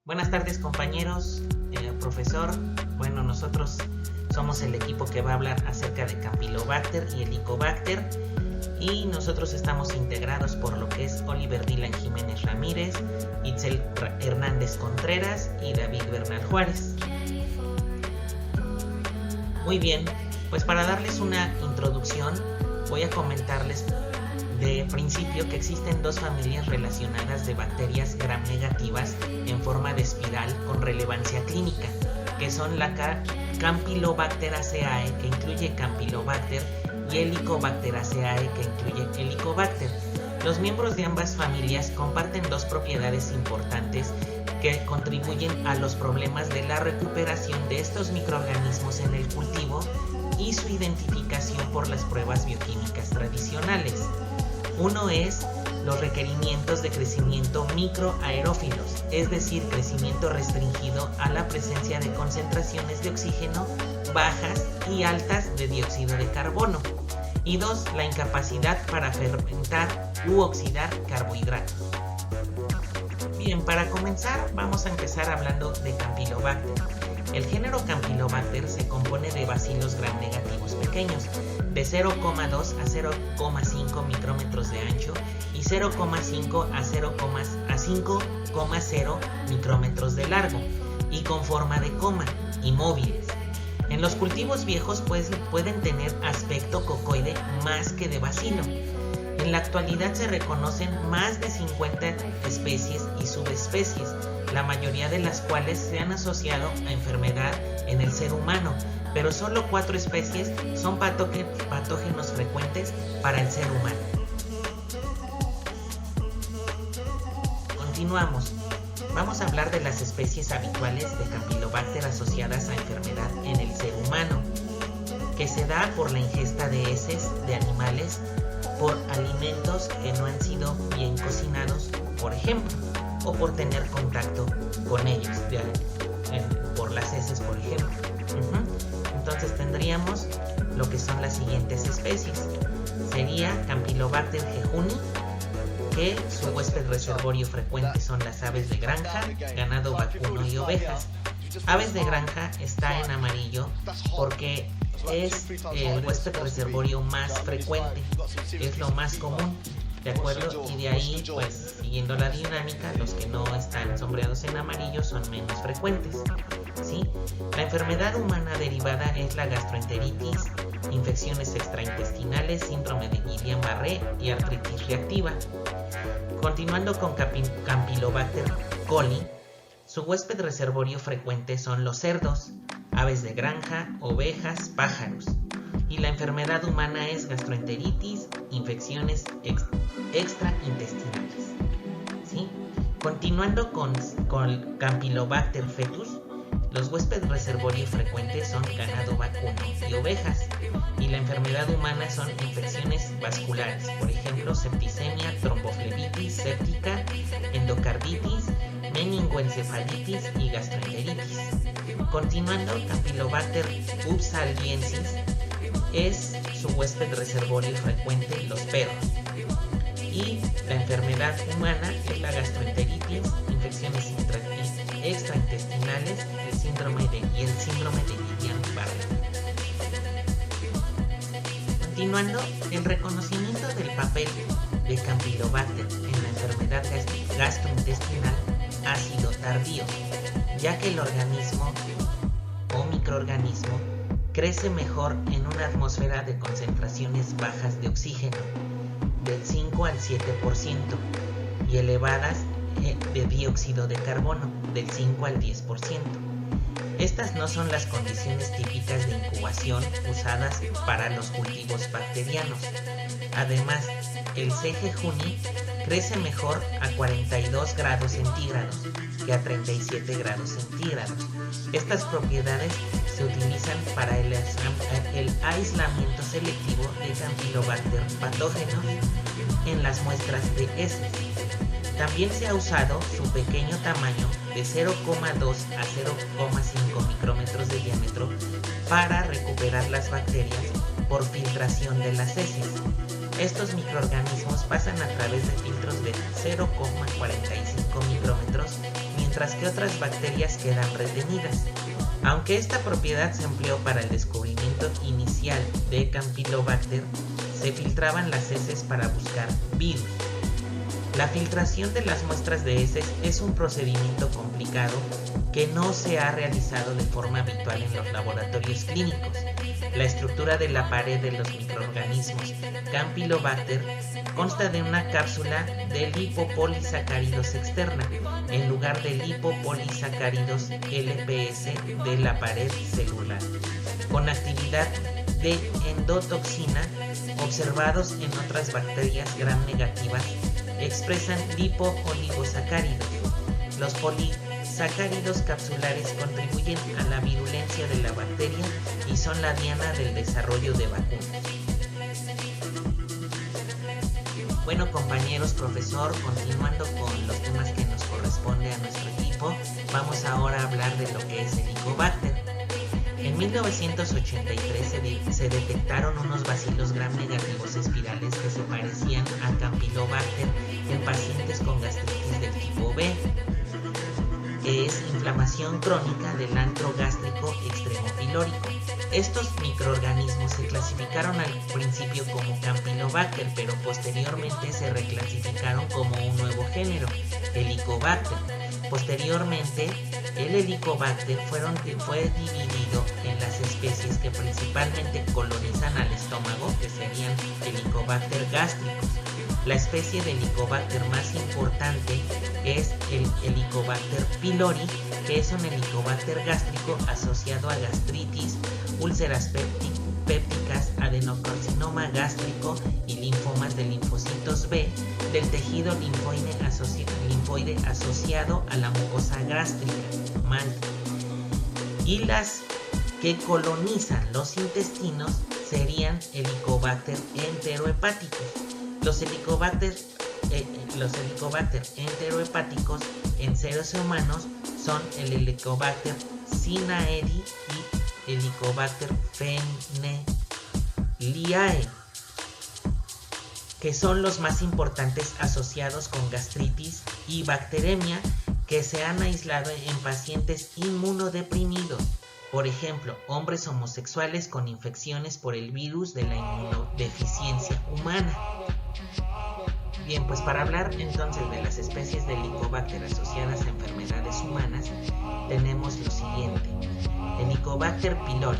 Buenas tardes compañeros, profesor. Bueno, nosotros somos el equipo que va a hablar acerca de Campylobacter y Helicobacter y nosotros estamos integrados por lo que es Oliver Dylan Jiménez Ramírez, Itzel Hernández Contreras y David Bernal Juárez. Muy bien, pues para darles una introducción voy a comentarles de principio que existen dos familias relacionadas de bacterias gram negativas en forma de espiral con relevancia clínica, que son la Campylobacteraceae, que incluye Campylobacter, y Helicobacteraceae, que incluye Helicobacter. Los miembros de ambas familias comparten dos propiedades importantes que contribuyen a los problemas de la recuperación de estos microorganismos en el cultivo y su identificación por las pruebas bioquímicas tradicionales. Uno es los requerimientos de crecimiento microaerófilos, es decir, crecimiento restringido a la presencia de concentraciones de oxígeno bajas y altas de dióxido de carbono. Y dos, la incapacidad para fermentar u oxidar carbohidratos. Bien, para comenzar vamos a empezar hablando de Campylobacter. El género Campylobacter se compone de bacilos gram negativos pequeños, de 0,2 a 0,5 micrómetros de ancho y 0,5 a 5,0 micrómetros de largo, y con forma de coma, y móviles. En los cultivos viejos pueden tener aspecto cocoide más que de bacilo. En la actualidad se reconocen más de 50 especies y subespecies, la mayoría de las cuales se han asociado a enfermedad en el ser humano, pero solo 4 especies son patógenos frecuentes para el ser humano. Continuamos. Vamos a hablar de las especies habituales de Campylobacter asociadas a enfermedad en el ser humano, que se da por la ingesta de heces de animales, por alimentos que no han sido bien cocinados, por ejemplo, o por tener contacto con ellos, por las heces, por ejemplo. Entonces tendríamos lo que son las siguientes especies. Sería Campylobacter jejuni, que su huésped reservorio frecuente son las aves de granja, ganado vacuno y ovejas. Aves de granja está en amarillo porque es el huésped reservorio más frecuente, es lo más común, ¿de acuerdo? Y de ahí, pues, siguiendo la dinámica, los que no están sombreados en amarillo son menos frecuentes, ¿sí? La enfermedad humana derivada es la gastroenteritis, infecciones extraintestinales, síndrome de Guillain-Barré y artritis reactiva. Continuando con Campylobacter coli, su huésped reservorio frecuente son los cerdos, aves de granja, ovejas, pájaros. Y la enfermedad humana es gastroenteritis, infecciones extraintestinales, ¿sí? Continuando con Campylobacter fetus, los huéspedes reservorio frecuentes son ganado vacuno y ovejas. Y la enfermedad humana son infecciones vasculares, por ejemplo, septicemia, tromboflebitis séptica, endocarditis, meningoencefalitis y gastroenteritis. Continuando, Campylobacter upsaliensis es su huésped reservorio frecuente los perros. Y la enfermedad humana es la gastroenteritis, infecciones extraintestinales y el síndrome de Guillain-Barré. Continuando, el reconocimiento del papel de Campylobacter en la enfermedad gastrointestinal ha sido tardío, ya que el organismo o microorganismo crece mejor en una atmósfera de concentraciones bajas de oxígeno, del 5 al 7%, y elevadas de dióxido de carbono, del 5 al 10%. Estas no son las condiciones típicas de incubación usadas para los cultivos bacterianos. Además, el C. jejuni crece mejor a 42 grados centígrados que a 37 grados centígrados. Estas propiedades se utilizan para el aislamiento selectivo de Campylobacter patógenos en las muestras de heces. También se ha usado su pequeño tamaño de 0,2 a 0,5 micrómetros de diámetro para recuperar las bacterias por filtración de las heces. Estos microorganismos pasan a través de filtros de 0,45 micrómetros, mientras mientras que otras bacterias quedan retenidas. Aunque esta propiedad se empleó para el descubrimiento inicial de Campylobacter, se filtraban las heces para buscar virus. La filtración de las muestras de heces es un procedimiento complicado que no se ha realizado de forma habitual en los laboratorios clínicos. La estructura de la pared de los microorganismos Campylobacter consta de una cápsula de lipopolisacáridos externa, en lugar de lipopolisacáridos LPS de la pared celular, con actividad de endotoxina observados en otras bacterias gram negativas. Expresan lipooligosacáridos. Los polisacáridos capsulares contribuyen a la virulencia de la bacteria y son la diana del desarrollo de vacunas. Bueno, compañeros, profesor, continuando con los temas que nos corresponde a nuestro equipo, vamos ahora a hablar de lo que es el Helicobacter. En 1983 se detectaron unos bacilos gram negativos espirales que se parecían a Campylobacter en pacientes con gastritis del tipo B, que es inflamación crónica del antro gástrico extremo pilórico. Estos microorganismos se clasificaron al principio como Campylobacter, pero posteriormente se reclasificaron como un nuevo género, Helicobacter. Posteriormente, el Helicobacter fue dividido en las especies que principalmente colonizan al estómago, que serían Helicobacter gástricos. La especie de Helicobacter más importante es el Helicobacter pylori, que es un Helicobacter gástrico asociado a gastritis, úlceras pépticas, adenocarcinoma gástrico y linfomas de linfocitos B del tejido linfoide asociado a la mucosa gástrica, MALT. Y las que colonizan los intestinos serían Helicobacter enterohepáticos. Los Helicobacter enterohepáticos en seres humanos son el Helicobacter sinaeri y Helicobacter pheneliae, que son los más importantes asociados con gastritis y bacteremia, que se han aislado en pacientes inmunodeprimidos. Por ejemplo, hombres homosexuales con infecciones por el virus de la inmunodeficiencia humana. Bien, pues para hablar entonces de las especies de Helicobacter asociadas a enfermedades humanas, tenemos lo siguiente. Helicobacter pylori.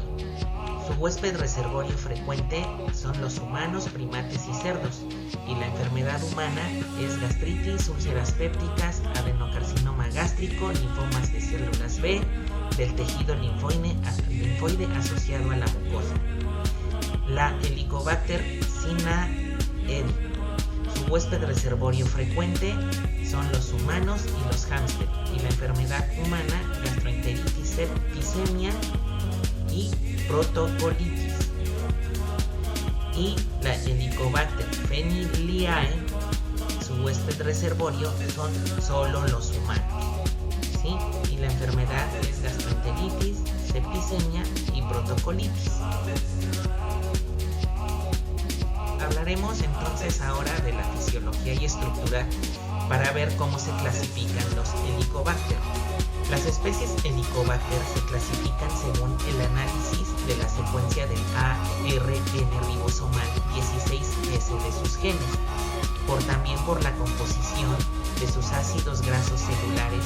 Su huésped reservorio frecuente son los humanos, primates y cerdos, y la enfermedad humana es gastritis, úlceras pépticas, adenocarcinoma gástrico, linfomas de células B del tejido linfoide asociado a la mucosa. La Helicobacter sinaeri. Su huésped reservorio frecuente son los humanos y los hámster, y la enfermedad humana gastroenteritis, septicemia y protocolitis. Y la Helicobacter pheneliae, su huésped reservorio son solo los humanos, ¿sí? Y la enfermedad es gastroenteritis, septicemia y protocolitis. Hablaremos entonces ahora de la fisiología y estructura para ver cómo se clasifican los Helicobacter. Las especies Helicobacter se clasifican según el análisis de la secuencia del ARN ribosomal 16S de sus genes, también por la composición de sus ácidos grasos celulares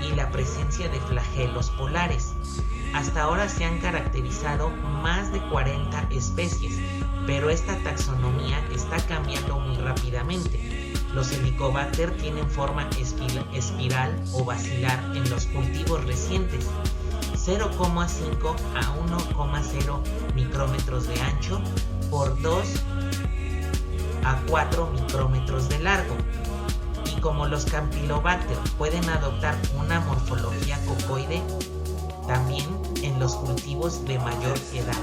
y la presencia de flagelos polares. Hasta ahora se han caracterizado más de 40 especies, pero esta taxonomía está cambiando muy rápidamente. Los Helicobacter tienen forma espiral o basilar en los cultivos recientes, 0,5 a 1,0 micrómetros de ancho por 2 a 4 micrómetros de largo. Y como los Campylobacter pueden adoptar una morfología cocoide, también en los cultivos de mayor edad.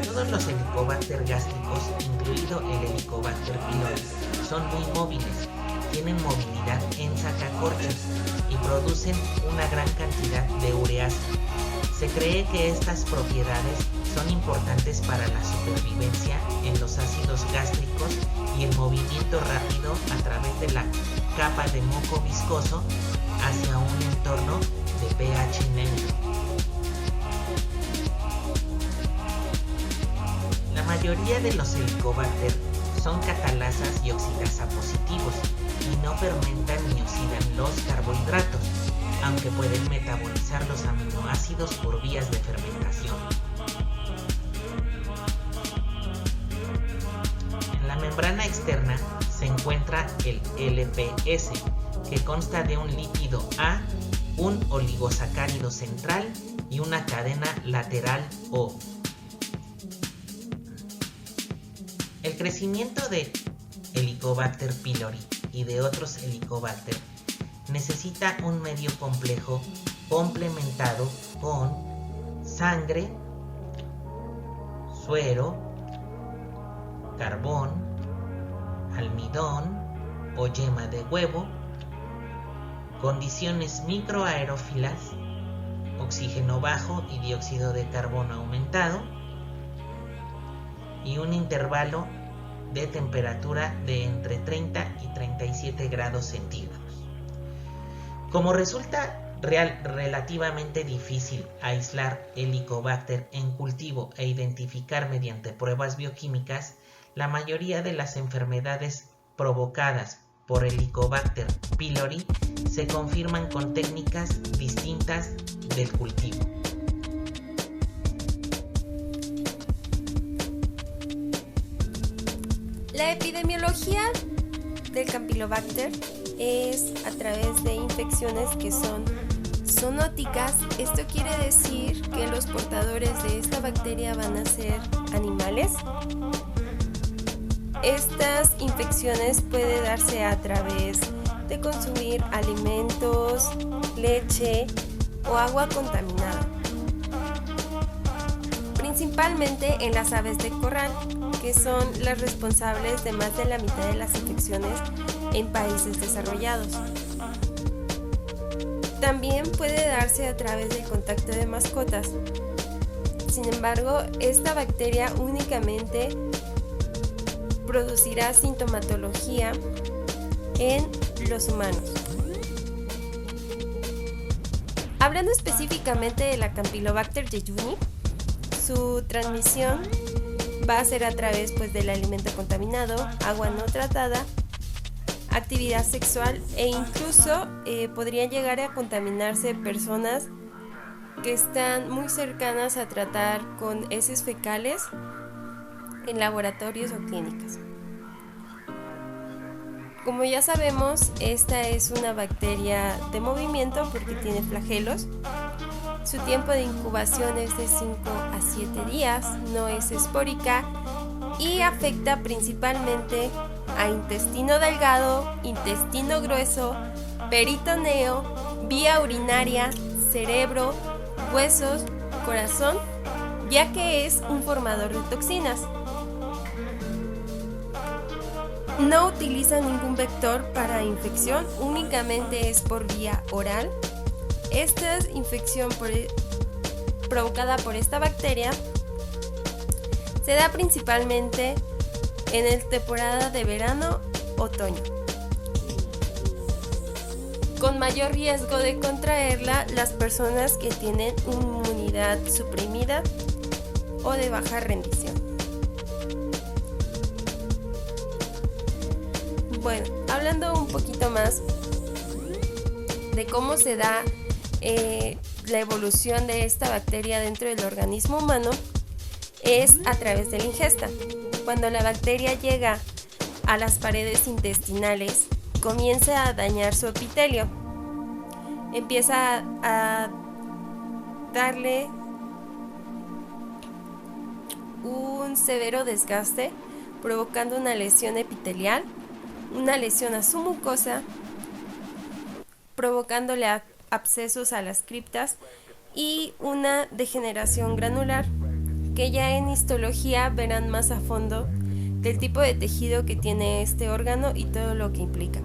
Todos los Helicobacter gástricos, incluido el Helicobacter pylori, son muy móviles, tienen movilidad en sacacorchos y producen una gran cantidad de ureasa. Se cree que estas propiedades son importantes para la supervivencia en los ácidos gástricos y el movimiento rápido a través de la capa de moco viscoso hacia un entorno de pH neutro. La mayoría de los Helicobacter son catalasas y oxidasa positivos y no fermentan ni oxidan los carbohidratos, aunque pueden metabolizar los aminoácidos por vías de fermentación. En la membrana externa se encuentra el LPS, que consta de un lípido A, un oligosacárido central y una cadena lateral O. El crecimiento de Helicobacter pylori y de otros Helicobacter necesita un medio complejo complementado con sangre, suero, carbón, almidón o yema de huevo, condiciones microaerófilas, oxígeno bajo y dióxido de carbono aumentado, y un intervalo de temperatura de entre 30 y 37 grados centígrados. Como resulta relativamente difícil aislar Helicobacter en cultivo e identificar mediante pruebas bioquímicas, la mayoría de las enfermedades provocadas por Helicobacter pylori se confirman con técnicas distintas del cultivo. La epidemiología del Campylobacter es a través de infecciones que son zoonóticas. Esto quiere decir que los portadores de esta bacteria van a ser animales. Estas infecciones pueden darse a través de consumir alimentos, leche o agua contaminada, principalmente en las aves de corral, que son las responsables de más de la mitad de las infecciones en países desarrollados. También puede darse a través del contacto de mascotas. Sin embargo, esta bacteria únicamente producirá sintomatología en los humanos. Hablando específicamente de la Campylobacter jejuni, su transmisión va a ser a través del alimento contaminado, agua no tratada, actividad sexual e incluso podrían llegar a contaminarse personas que están muy cercanas a tratar con heces fecales en laboratorios o clínicas. Como ya sabemos, esta es una bacteria de movimiento porque tiene flagelos. Su tiempo de incubación es de 5 a 7 días, no es espórica y afecta principalmente a intestino delgado, intestino grueso, peritoneo, vía urinaria, cerebro, huesos, corazón, ya que es un formador de toxinas. No utiliza ningún vector para infección, únicamente es por vía oral. Esta infección provocada por esta bacteria se da principalmente en la temporada de verano-otoño. Con mayor riesgo de contraerla las personas que tienen inmunidad suprimida o de baja rendición. Bueno, hablando un poquito más de cómo se da la evolución de esta bacteria dentro del organismo humano, es a través de la ingesta. Cuando la bacteria llega a las paredes intestinales, comienza a dañar su epitelio. Empieza a darle un severo desgaste, provocando una lesión epitelial, una lesión a su mucosa, provocándole abscesos a las criptas y una degeneración granular, que ya en histología verán más a fondo del tipo de tejido que tiene este órgano y todo lo que implica.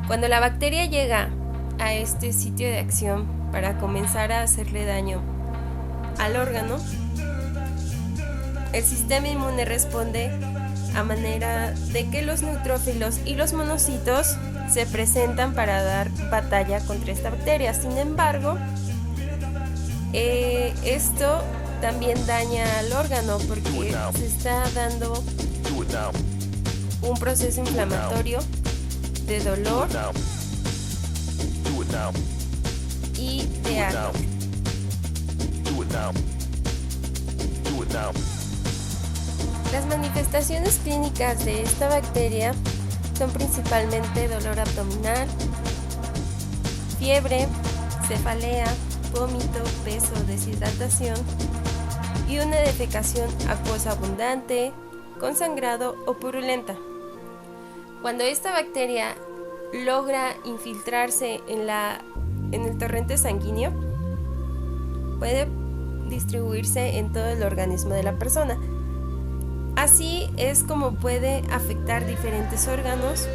Cuando la bacteria llega a este sitio de acción para comenzar a hacerle daño al órgano, el sistema inmune responde a manera de que los neutrófilos y los monocitos se presentan para dar batalla contra esta bacteria. Sin embargo, esto también daña al órgano porque se está dando un proceso inflamatorio de dolor y de ardor. Las manifestaciones clínicas de esta bacteria son principalmente dolor abdominal, fiebre, cefalea, vómito, peso, deshidratación y una defecación acuosa abundante, con sangrado o purulenta. Cuando esta bacteria logra infiltrarse en el torrente sanguíneo, puede distribuirse en todo el organismo de la persona. Así es como puede afectar diferentes órganos,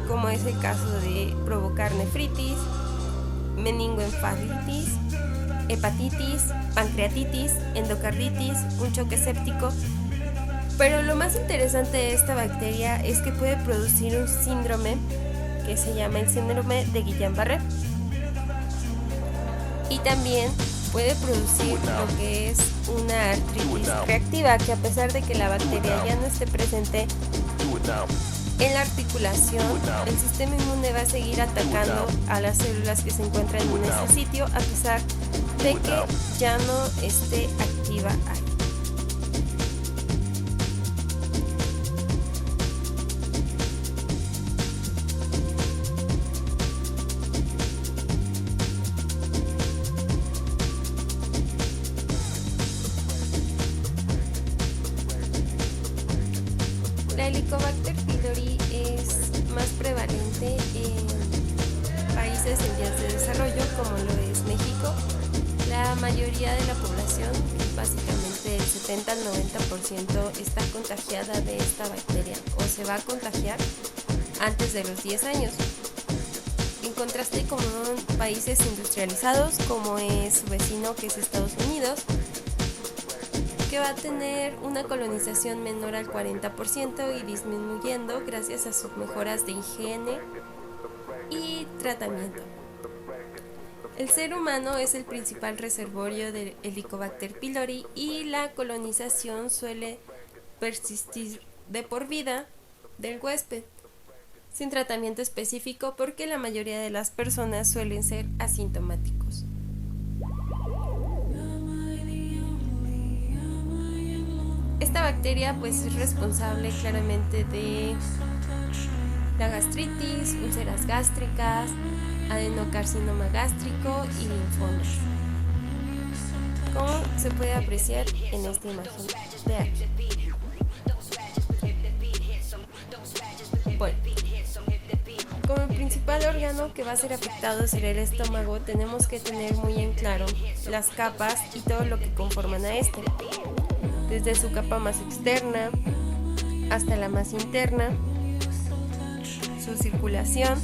como es el caso de provocar nefritis, meningoencefalitis, hepatitis, pancreatitis, endocarditis, un choque séptico. Pero lo más interesante de esta bacteria es que puede producir un síndrome que se llama el síndrome de Guillain-Barré. Y también puede producir lo que es una artritis reactiva, que a pesar de que la bacteria ya no esté presente en la articulación, el sistema inmune va a seguir atacando a las células que se encuentran en ese sitio, a pesar de que ya no esté activa ahí. La Helicobacter pylori es más prevalente en países en vías de desarrollo, como lo es México. La mayoría de la población, básicamente el 70 al 90%, está contagiada de esta bacteria o se va a contagiar antes de los 10 años. En contraste con países industrializados, como es su vecino, que es Estados Unidos, que va a tener una colonización menor al 40% y disminuyendo gracias a sus mejoras de higiene y tratamiento. El ser humano es el principal reservorio de Helicobacter pylori y la colonización suele persistir de por vida del huésped, sin tratamiento específico, porque la mayoría de las personas suelen ser asintomáticos. Esta bacteria pues es responsable claramente de la gastritis, úlceras gástricas, adenocarcinoma gástrico y linfomas, como se puede apreciar en esta imagen de aquí. Bueno, como el principal órgano que va a ser afectado será el estómago, tenemos que tener muy en claro las capas y todo lo que conforman a este, desde su capa más externa hasta la más interna, su circulación,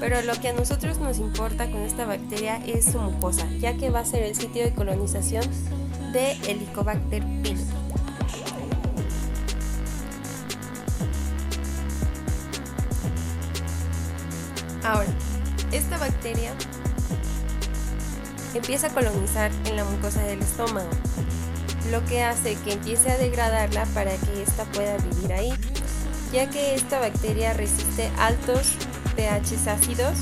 pero lo que a nosotros nos importa con esta bacteria es su mucosa, ya que va a ser el sitio de colonización de Helicobacter pylori. Ahora, esta bacteria empieza a colonizar en la mucosa del estómago, lo que hace que empiece a degradarla para que ésta pueda vivir ahí, ya que esta bacteria resiste altos pHs ácidos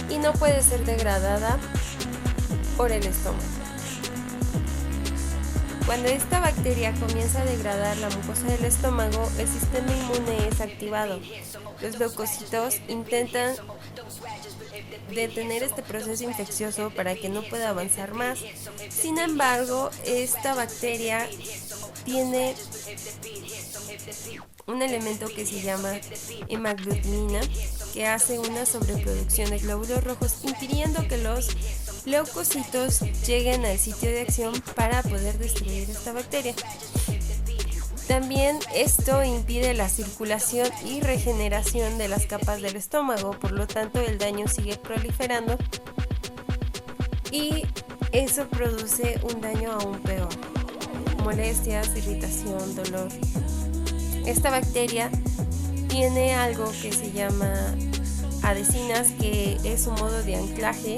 y no puede ser degradada por el estómago. Cuando esta bacteria comienza a degradar la mucosa del estómago, el sistema inmune es activado. Los leucocitos intentan detener este proceso infeccioso para que no pueda avanzar más. Sin embargo, esta bacteria tiene un elemento que se llama hemaglutinina, que hace una sobreproducción de glóbulos rojos, impidiendo que los leucocitos lleguen al sitio de acción para poder destruir esta bacteria. También esto impide la circulación y regeneración de las capas del estómago, por lo tanto el daño sigue proliferando y eso produce un daño aún peor: molestias, irritación, dolor. Esta bacteria tiene algo que se llama adhesinas, que es un modo de anclaje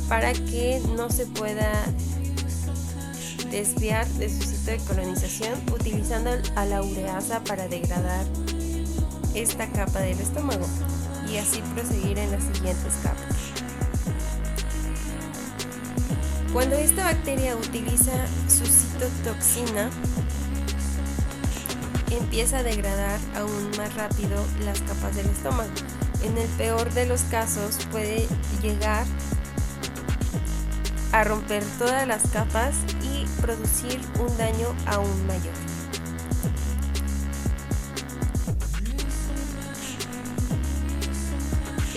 para que no se pueda desviar de su sitio de colonización, utilizando a la ureasa para degradar esta capa del estómago y así proseguir en las siguientes capas. Cuando esta bacteria utiliza su citotoxina, empieza a degradar aún más rápido las capas del estómago. En el peor de los casos puede llegar a romper todas las capas y producir un daño aún mayor.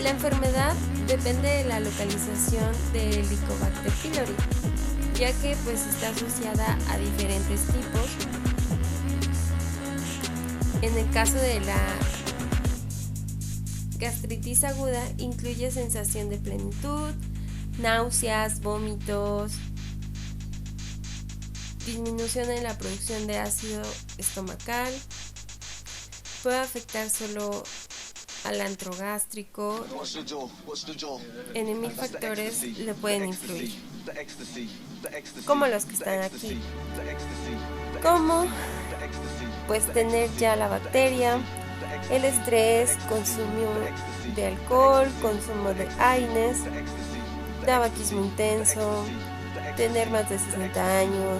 La enfermedad depende de la localización del Helicobacter pylori, ya que está asociada a diferentes tipos. En el caso de la gastritis aguda, incluye sensación de plenitud, náuseas, vómitos, disminución en la producción de ácido estomacal. Puede afectar solo al antro gástrico. En 1000 factores le pueden influir, como los que están aquí, como tener ya la bacteria, el estrés, consumo de alcohol, consumo de AINES, tabaquismo intenso, tener más de 60 años,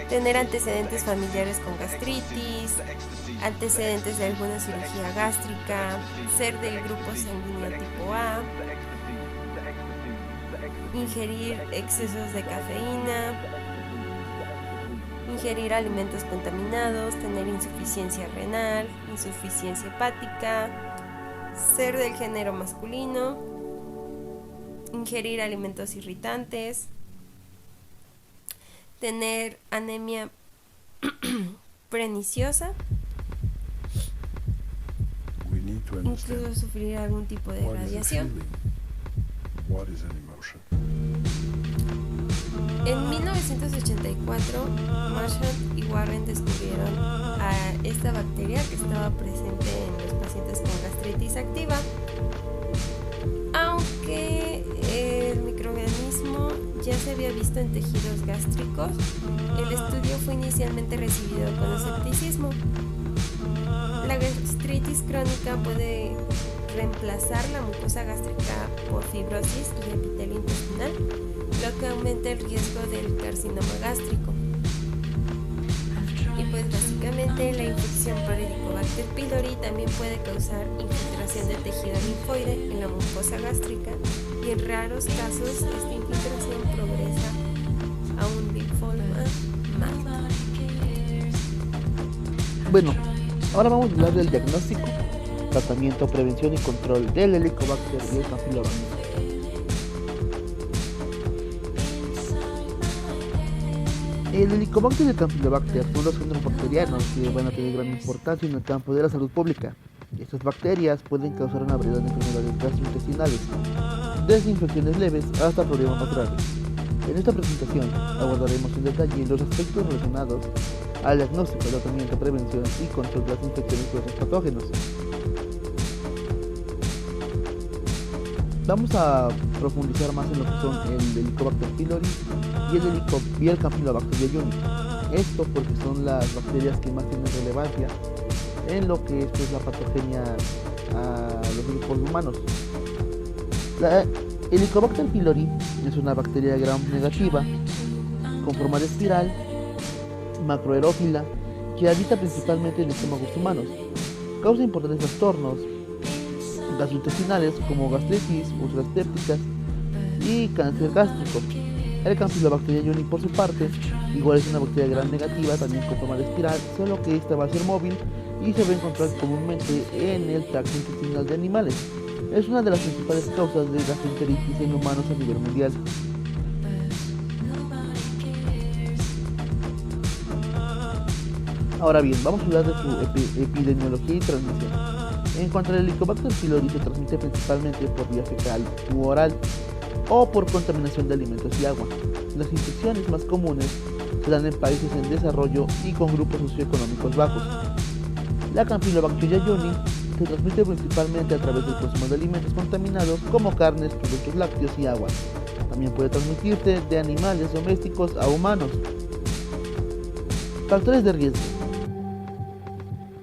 tener antecedentes familiares con gastritis, antecedentes de alguna cirugía gástrica, ser del grupo sanguíneo tipo A, ingerir excesos de cafeína, ingerir alimentos contaminados, tener insuficiencia renal, insuficiencia hepática, ser del género masculino, ingerir alimentos irritantes, tener anemia perniciosa, incluso sufrir algún tipo de radiación. En 1984, Marshall y Warren descubrieron a esta bacteria que estaba presente en los pacientes con gastritis activa. Aunque el microorganismo ya se había visto en tejidos gástricos, el estudio fue inicialmente recibido con escepticismo. La gastritis crónica puede reemplazar la mucosa gástrica por fibrosis y epitelio intestinal, lo que aumenta el riesgo del carcinoma gástrico. Y básicamente la infección por Helicobacter pylori también puede causar infiltración de tejido linfoide en la mucosa gástrica, y en raros casos esta infiltración progresa a un linfoma magno. Bueno, ahora vamos a hablar del diagnóstico, tratamiento, prevención y control del Helicobacter y el Campylobacter. El Helicobacter y el Campylobacter son dos géneros bacterianos que van a tener gran importancia en el campo de la salud pública. Estas bacterias pueden causar una variedad de enfermedades gastrointestinales, desde infecciones leves hasta problemas más graves. En esta presentación abordaremos en detalle los aspectos relacionados al diagnóstico, tratamiento, prevención y control de las infecciones por estos patógenos. Vamos a profundizar más en lo que son el Helicobacter pylori y el Campylobacter jejuni. Esto porque son las bacterias que más tienen relevancia en lo que es la patogenia a los grupos humanos. La Helicobacter pylori es una bacteria gram negativa con forma de espiral, macroaerófila, que habita principalmente en estómagos humanos. Causa importantes trastornos gastrointestinales como gastritis, úlceras pépticas y cáncer gástrico. El Campylobacter jejuni, por su parte, igual es una bacteria gram negativa, también con forma de espiral, solo que esta va a ser móvil y se va a encontrar comúnmente en el tracto intestinal de animales. Es una de las principales causas de gastroenteritis en humanos a nivel mundial. Ahora bien, vamos a hablar de su epidemiología y transmisión. En cuanto al Helicobacter pylori, se transmite principalmente por vía fecal u oral, o por contaminación de alimentos y agua. Las infecciones más comunes se dan en países en desarrollo y con grupos socioeconómicos bajos. La Campylobacter jejuni se transmite principalmente a través del consumo de alimentos contaminados como carnes, productos lácteos y agua. También puede transmitirse de animales domésticos a humanos. Factores de riesgo.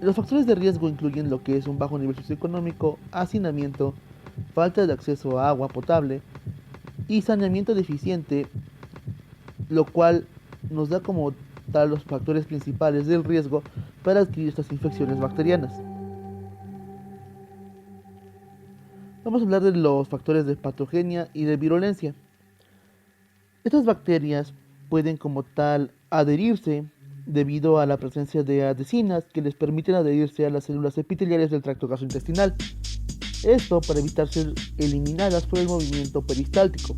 Los factores de riesgo incluyen lo que es un bajo nivel socioeconómico, hacinamiento, falta de acceso a agua potable y saneamiento deficiente, lo cual nos da como tal los factores principales del riesgo para adquirir estas infecciones bacterianas. Vamos a hablar de los factores de patogenia y de virulencia. Estas bacterias pueden como tal adherirse debido a la presencia de adhesinas que les permiten adherirse a las células epiteliales del tracto gastrointestinal. Esto para evitar ser eliminadas por el movimiento peristáltico.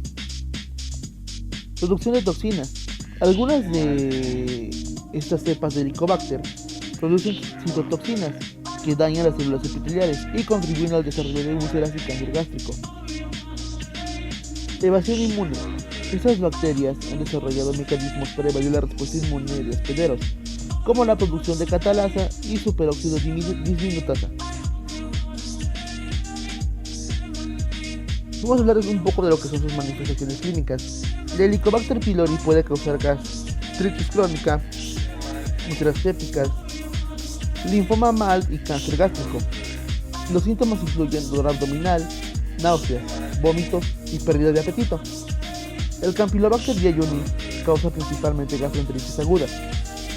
Producción de toxinas. Algunas de estas cepas de Helicobacter producen citotoxinas que dañan las células epiteliales y contribuyen al desarrollo de úlceras y cáncer gástrico. Evasión inmune. Estas bacterias han desarrollado mecanismos para evadir la respuesta inmune de hospederos, como la producción de catalasa y superóxido disminutasa. Vamos a hablar un poco de lo que son sus manifestaciones clínicas. La Helicobacter pylori puede causar gastritis crónica, úlceras sépticas, linfoma mal y cáncer gástrico. Los síntomas incluyen dolor abdominal, náuseas, vómitos y pérdida de apetito. El Campylobacter jejuni causa principalmente gastroenteritis aguda,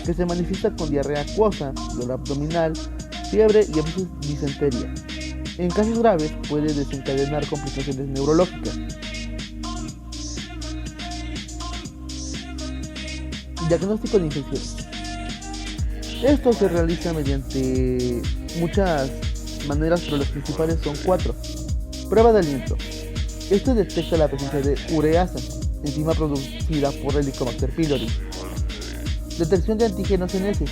que se manifiesta con diarrea acuosa, dolor abdominal, fiebre y a veces disentería. En casos graves puede desencadenar complicaciones neurológicas. Diagnóstico de infecciones. Esto se realiza mediante muchas maneras, pero las principales son 4. Prueba de aliento. Este detecta la presencia de ureasa, enzima producida por Helicobacter pylori. Detección de antígenos en heces.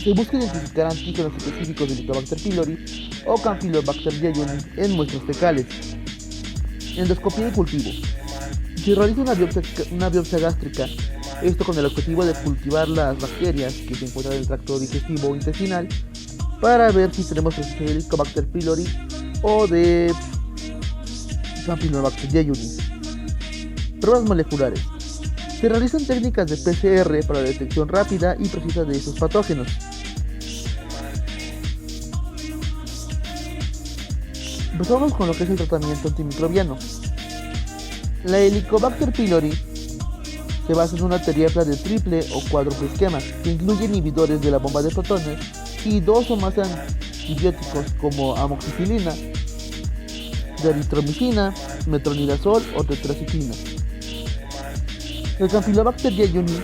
Se busca identificar antígenos específicos de Helicobacter pylori o Campylobacter jejuni en muestras fecales. Endoscopía y cultivo. Se realiza una biopsia gástrica, esto con el objetivo de cultivar las bacterias que se encuentran en el tracto digestivo o intestinal para ver si tenemos presencia de Helicobacter pylori o de Campylobacter jejuni. Pruebas moleculares. Se realizan técnicas de PCR para la detección rápida y precisa de estos patógenos. Empezamos con lo que es el tratamiento antimicrobiano. La Helicobacter pylori se basa en una terapia de triple o cuádruple esquema, que incluye inhibidores de la bomba de protones y 2 o más antibióticos como amoxicilina, eritromicina, metronidazol o tetracyclina. El Campylobacter jejuni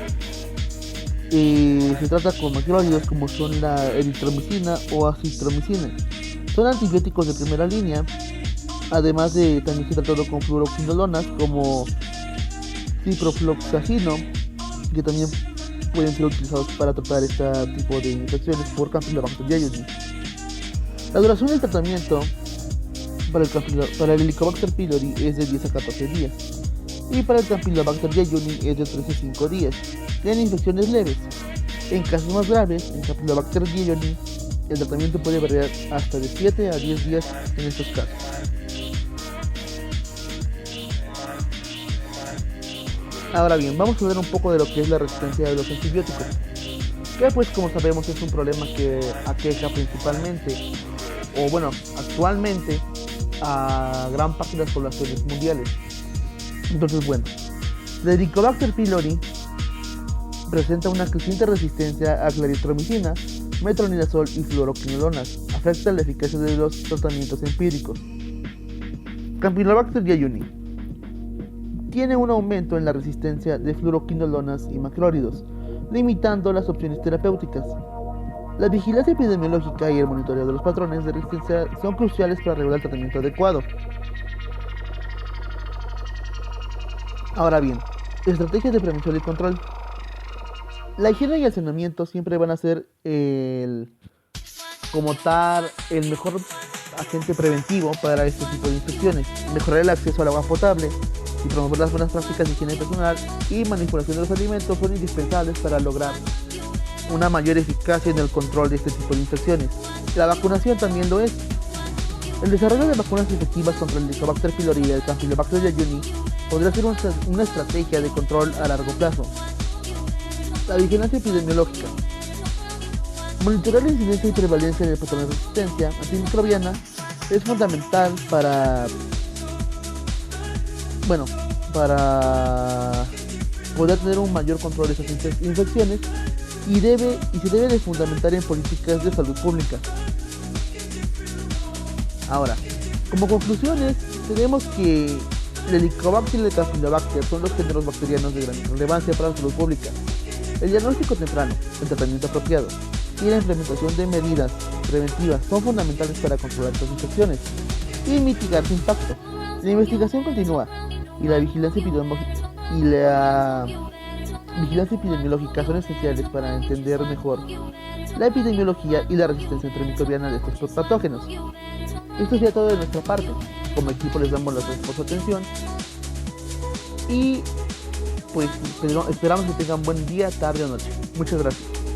se trata con macrólidos como son la eritromicina o acitromicina. Son antibióticos de primera línea, además de también se tratado con fluoroquinolonas como ciprofloxacino, que también pueden ser utilizados para tratar este tipo de infecciones por Campylobacter jejuni. La duración del tratamiento para el Helicobacter pylori es de 10 a 14 días y para el Campylobacter jejuni es de 3 a 5 días en infecciones leves. En casos más graves, en Campylobacter jejuni el tratamiento puede variar hasta de 7 a 10 días en estos casos. Ahora bien, vamos a ver un poco de lo que es la resistencia de los antibióticos, que pues como sabemos es un problema que aqueja principalmente, o bueno, actualmente a gran parte de las poblaciones mundiales. Entonces bueno, la Helicobacter pylori presenta una creciente resistencia a claritromicina, metronidazol y fluoroquinolonas. Afecta la eficacia de los tratamientos empíricos. Campylobacter jejuni tiene un aumento en la resistencia de fluoroquinolonas y macrólidos, limitando las opciones terapéuticas. La vigilancia epidemiológica y el monitoreo de los patrones de resistencia son cruciales para regular el tratamiento adecuado. Ahora bien, estrategias de prevención y control. La higiene y el saneamiento siempre van a ser el mejor agente preventivo para este tipo de infecciones. Mejorar el acceso al agua potable y promover las buenas prácticas de higiene personal y manipulación de los alimentos son indispensables para lograr una mayor eficacia en el control de este tipo de infecciones. La vacunación también lo es. El desarrollo de vacunas efectivas contra el Helicobacter pylori y el Campylobacter jejuni podría ser una estrategia de control a largo plazo. La vigilancia epidemiológica. Monitorear la incidencia y prevalencia de patrones de resistencia antimicrobiana es fundamental para poder tener un mayor control de esas infecciones y se debe de fundamentar en políticas de salud pública. Ahora, como conclusiones, tenemos que el Helicobacter y el Campylobacter son los géneros bacterianos de gran relevancia para la salud pública. El diagnóstico temprano, el tratamiento apropiado y la implementación de medidas preventivas son fundamentales para controlar estas infecciones y mitigar su impacto. La investigación continúa y la vigilancia epidemiológica son esenciales para entender mejor la epidemiología y la resistencia antimicrobiana de estos patógenos. Esto sería todo de nuestra parte. Como equipo les damos las gracias por su atención y pues esperamos que tengan buen día, tarde o noche. Muchas gracias.